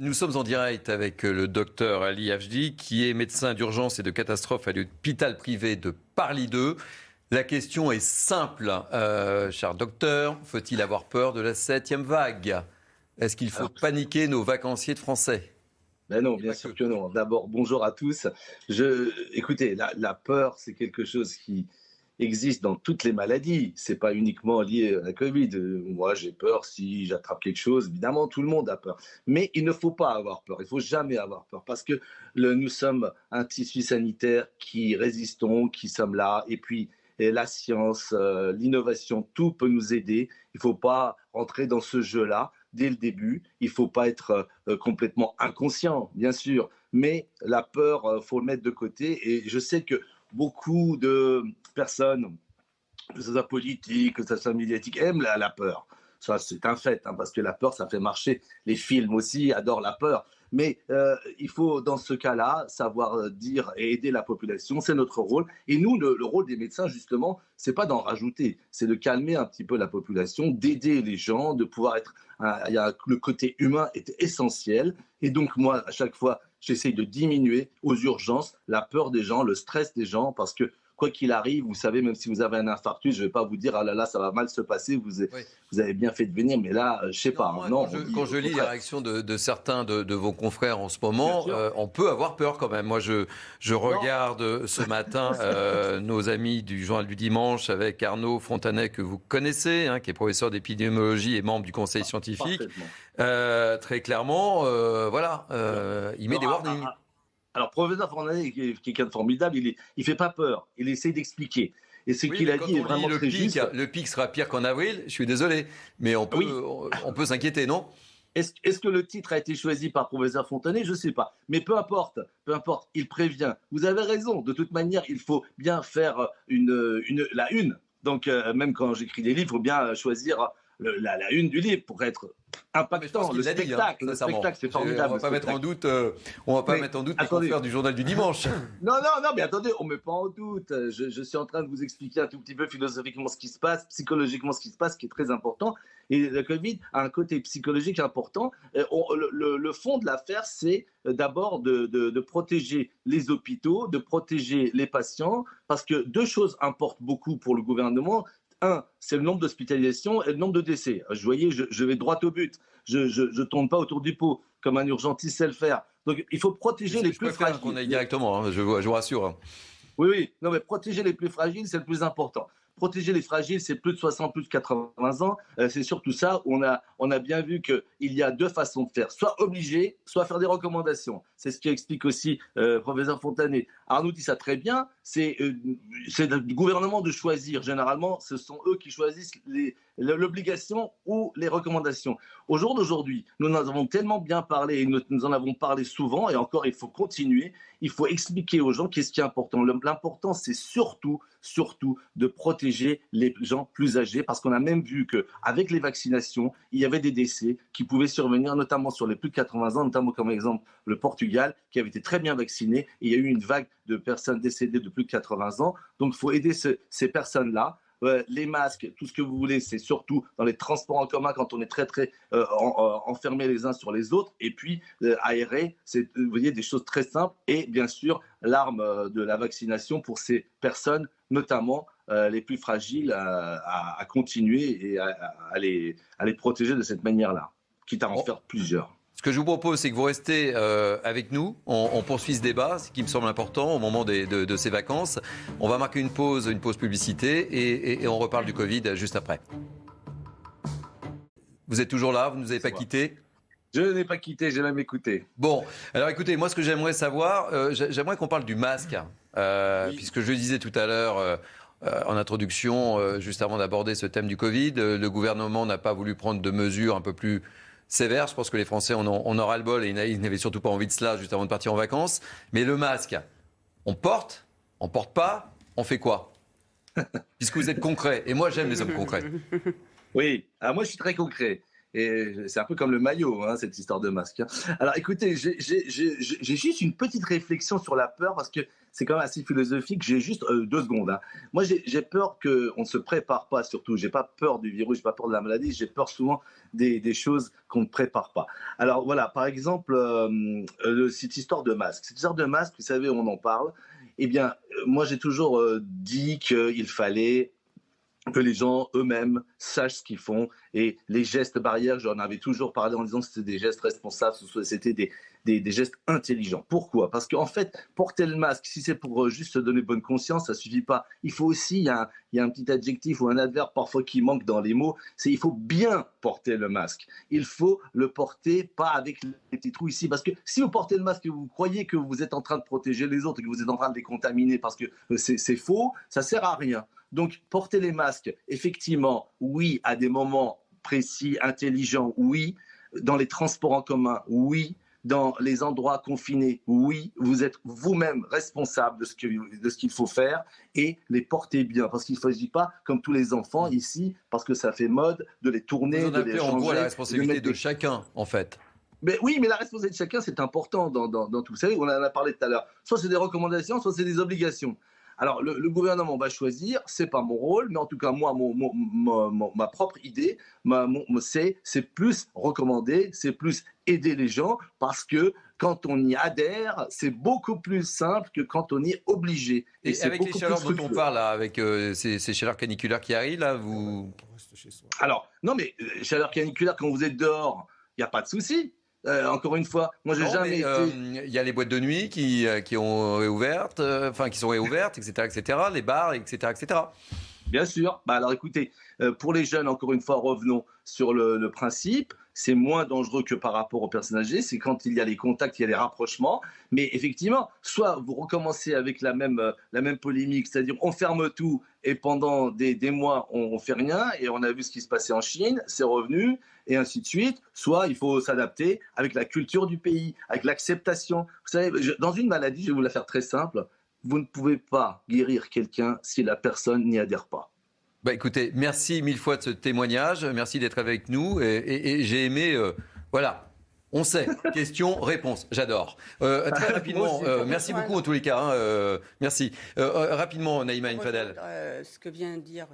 Nous sommes en direct avec le docteur Ali Hajdi, qui est médecin d'urgence et de catastrophe à l'hôpital privé de Paris 2. La question est simple, cher docteur, faut-il avoir peur de la 7e vague? Est-ce qu'il faut paniquer nos vacanciers de français? Ben non, bien sûr que non. D'abord, bonjour à tous. Écoutez, la peur, c'est quelque chose qui existe dans toutes les maladies. C'est pas uniquement lié à la Covid. Moi, j'ai peur si j'attrape quelque chose. Évidemment, tout le monde a peur. Mais il ne faut pas avoir peur. Il faut jamais avoir peur parce que nous sommes un tissu sanitaire qui résistons, qui sommes là. Et puis, la science, l'innovation, tout peut nous aider. Il ne faut pas rentrer dans ce jeu-là dès le début. Il ne faut pas être complètement inconscient, bien sûr. Mais la peur, faut le mettre de côté. Et je sais que beaucoup de personnes, que ce soit politique, que ce soit médiatique, aiment la peur. Ça, c'est un fait, hein, parce que la peur, ça fait marcher. Les films aussi adorent la peur. Mais il faut, dans ce cas-là, savoir dire et aider la population. C'est notre rôle. Et nous, le rôle des médecins, justement, c'est pas d'en rajouter. C'est de calmer un petit peu la population, d'aider les gens, de pouvoir être... le côté humain est essentiel. Et donc, moi, à chaque fois, j'essaye de diminuer aux urgences la peur des gens, le stress des gens, parce que quoi qu'il arrive, vous savez, même si vous avez un infarctus, je ne vais pas vous dire, ah là là, ça va mal se passer, vous avez bien fait de venir, mais là, je ne sais pas. Moi, quand je lis les réactions de certains de vos confrères en ce moment, on peut avoir peur quand même. Moi, je regarde ce matin nos amis du Journal du Dimanche avec Arnaud Fontanet, que vous connaissez, hein, qui est professeur d'épidémiologie et membre du conseil scientifique. Très clairement, voilà, il met des warnings. Alors, professeur Fontanet, qui est quelqu'un de formidable, il ne fait pas peur, il essaie d'expliquer. Et ce qu'il a dit est vraiment très juste. Le pic sera pire qu'en avril, je suis désolé, mais on peut s'inquiéter, non? Est-ce que le titre a été choisi par professeur Fontanet? Je ne sais pas. Mais peu importe, il prévient. Vous avez raison, de toute manière, il faut bien faire la une. Donc, même quand j'écris des livres, il faut bien choisir la une du livre pour être impactant. Le spectacle, c'est formidable. On ne va pas mettre en doute, les confrères du Journal du Dimanche. Non, mais attendez, on ne met pas en doute. Je suis en train de vous expliquer un tout petit peu philosophiquement ce qui se passe, psychologiquement ce qui se passe, qui est très important. Et le Covid a un côté psychologique important. Le fond de l'affaire, c'est d'abord de protéger les hôpitaux, de protéger les patients, parce que deux choses importent beaucoup pour le gouvernement. Un, c'est le nombre d'hospitalisations et le nombre de décès. Vous voyez, je vais droit au but. Je ne tourne pas autour du pot, comme un urgentiste sait le faire. Donc, il faut protéger les plus fragiles. Qu'on aille directement, hein, je vous rassure. Hein. Oui, non, mais protéger les plus fragiles, c'est le plus important. Protéger les fragiles, c'est plus de 60, plus de 80 ans. C'est surtout ça. On a bien vu qu'il y a deux façons de faire. Soit obliger, soit faire des recommandations. C'est ce qu'explique aussi professeur Fontanet. Arnaud dit ça très bien. C'est le gouvernement de choisir. Généralement, ce sont eux qui choisissent l'obligation ou les recommandations. Au jour d'aujourd'hui, nous en avons tellement bien parlé et nous en avons parlé souvent. Et encore, il faut continuer. Il faut expliquer aux gens qu'est-ce qui est important. L'important, c'est surtout de protéger les gens plus âgés, parce qu'on a même vu qu'avec les vaccinations, il y avait des décès qui pouvaient survenir, notamment sur les plus de 80 ans, notamment comme exemple le Portugal, qui avait été très bien vacciné, et il y a eu une vague de personnes décédées de plus de 80 ans. Donc, il faut aider ces personnes-là. Les masques, tout ce que vous voulez, c'est surtout dans les transports en commun quand on est très enfermés les uns sur les autres. Et puis aérer, c'est, vous voyez, des choses très simples. Et bien sûr, l'arme de la vaccination pour ces personnes, notamment les plus fragiles, à continuer et à les protéger de cette manière-là, quitte à en faire plusieurs. Ce que je vous propose, c'est que vous restez avec nous. On poursuit ce débat, ce qui me semble important au moment de ces vacances. On va marquer une pause publicité et on reparle du Covid juste après. Vous êtes toujours là, vous ne nous avez pas quittés? Je n'ai pas quitté, j'ai même écouté. Bon, alors écoutez, moi ce que j'aimerais savoir, j'aimerais qu'on parle du masque, puisque je le disais tout à l'heure en introduction, juste avant d'aborder ce thème du Covid, le gouvernement n'a pas voulu prendre de mesures un peu plus sévère. Je pense que les Français en ont ras-le-bol et ils n'avaient surtout pas envie de cela juste avant de partir en vacances. Mais le masque, on porte pas, on fait quoi? Puisque vous êtes concret. Et moi, j'aime les hommes concrets. Oui, alors moi, je suis très concret. Et c'est un peu comme le maillot, hein, cette histoire de masque. Hein. Alors écoutez, j'ai juste une petite réflexion sur la peur parce que c'est quand même assez philosophique. J'ai juste 2 secondes. Hein. Moi, j'ai peur qu'on ne se prépare pas, surtout. J'ai pas peur du virus, j'ai pas peur de la maladie. J'ai peur souvent des choses qu'on ne prépare pas. Alors voilà, par exemple, cette histoire de masque. Cette histoire de masque, vous savez, on en parle. Eh bien, moi, j'ai toujours dit qu'il fallait que les gens eux-mêmes sachent ce qu'ils font et les gestes barrières, j'en avais toujours parlé en disant que c'était des gestes responsables, c'était des gestes intelligents. Pourquoi? Parce qu'en fait, porter le masque, si c'est pour juste se donner bonne conscience, ça suffit pas. Il faut aussi, il y a un petit adjectif ou un adverbe parfois qui manque dans les mots, c'est il faut bien porter le masque. Il faut le porter pas avec les petits trous ici, parce que si vous portez le masque et vous croyez que vous êtes en train de protéger les autres et que vous êtes en train de les contaminer parce que c'est faux, ça sert à rien. Donc, porter les masques, effectivement, oui, à des moments précis, intelligents, oui. Dans les transports en commun, oui. Dans les endroits confinés, oui. Vous êtes vous-même responsable de ce qu'il faut faire et les porter bien. Parce qu'il ne s'agit pas, comme tous les enfants ici, parce que ça fait mode, de les tourner, vous en de les appelez changer. En gros, la responsabilité de chacun, en fait. Mais oui, mais la responsabilité de chacun, c'est important dans tout. Vous savez, on en a parlé tout à l'heure. Soit c'est des recommandations, soit c'est des obligations. Alors, le gouvernement va choisir, c'est pas mon rôle, mais en tout cas, moi, ma propre idée, c'est plus recommander, c'est plus aider les gens, parce que quand on y adhère, c'est beaucoup plus simple que quand on y est obligé. Et avec les chaleurs dont on parle, là, avec ces chaleurs caniculaires qui arrivent, là, vous... Alors, non, mais chaleur caniculaire, quand vous êtes dehors, il n'y a pas de souci. Encore une fois, moi j'ai jamais été... Il y a les boîtes de nuit qui ont réouvertes, qui sont réouvertes, etc., les bars, etc. Bien sûr. Bah alors écoutez, pour les jeunes, encore une fois, revenons sur le principe. C'est moins dangereux que par rapport aux personnes âgées. C'est quand il y a les contacts, il y a les rapprochements. Mais effectivement, soit vous recommencez avec la même polémique, c'est-à-dire on ferme tout et pendant des mois, on fait rien. Et on a vu ce qui se passait en Chine, c'est revenu, et ainsi de suite. Soit il faut s'adapter avec la culture du pays, avec l'acceptation. Vous savez, dans une maladie, je vais vous la faire très simple, vous ne pouvez pas guérir quelqu'un si la personne n'y adhère pas. Bah écoutez, merci mille fois de ce témoignage, merci d'être avec nous et j'ai aimé, voilà, on sait, question, réponse, j'adore. Très rapidement, merci beaucoup en tous les cas, merci. Rapidement, Naïma Mfadel. Ce que vient de dire